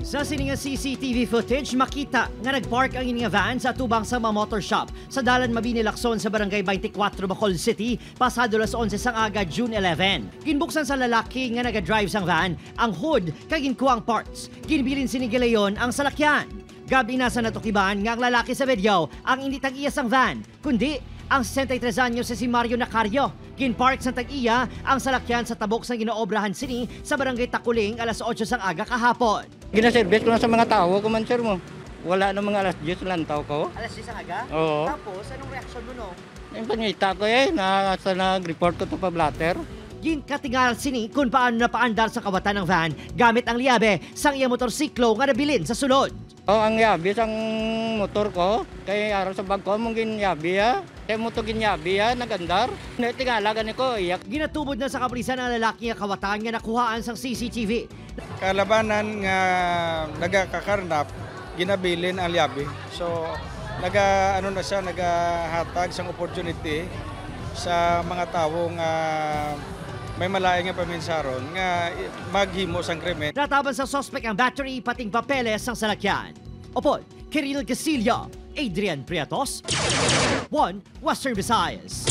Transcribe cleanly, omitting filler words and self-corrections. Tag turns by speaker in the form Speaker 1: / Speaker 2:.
Speaker 1: Sa sininga CCTV footage, makita nga nagpark ang ininga van sa tubang sa mga motor shop sa Dalan Mabini, Lacson sa Barangay 24, Bacolod City, pasado las 11 sang aga, June 11. Ginbuksan sa lalaki nga naga-drive sang van ang hood kay ginkuha ang parts. Ginbilin sinigilayon ang salakyan. Gabi nasa natukiban nga ang lalaki sa video ang hindi tag-iya sang van, kundi ang 63 anyos si Mario Nacario. Ginpark sa tag-iya ang salakyan sa tabok sa ginoobrahan sini sa Barangay Takuling alas 8 sang aga kahapon.
Speaker 2: Ginaservice ko na sa mga tao, kumansir mo. Wala na mga alas 10 lantaw ko.
Speaker 1: Alas 10 ang aga?
Speaker 2: Oo.
Speaker 1: Tapos, anong reaksyon mo no?
Speaker 2: Yung pangita ko nag-report ko to pa blatter.
Speaker 1: Ginkatingal sini kung paano napaandar sa kawatan ng van gamit ang liabe sang iya motorsiklo nga nabilin sa sulod.
Speaker 2: Ang yabi sang motor ko, kay araw sa bag ko, mong ginyabi Kay motor ginyabi nagandar. Natingala gani ko, iyak.
Speaker 1: Ginatubod na sa kapulisan ang lalaki nga kawatan nga nakuhaan sang CCTV.
Speaker 3: Kalabanan nga nagakakarnap, ginabilin ang liabi. So, nagahatag sang opportunity sa mga tao nga may malaing nga paminsaron nga maghimo sang krimen.
Speaker 1: Nataban sa suspect ang battery pating papeles sang salakyan. Opod, Kiril Casillo, Adrian Priatos, 1 Western Visayas.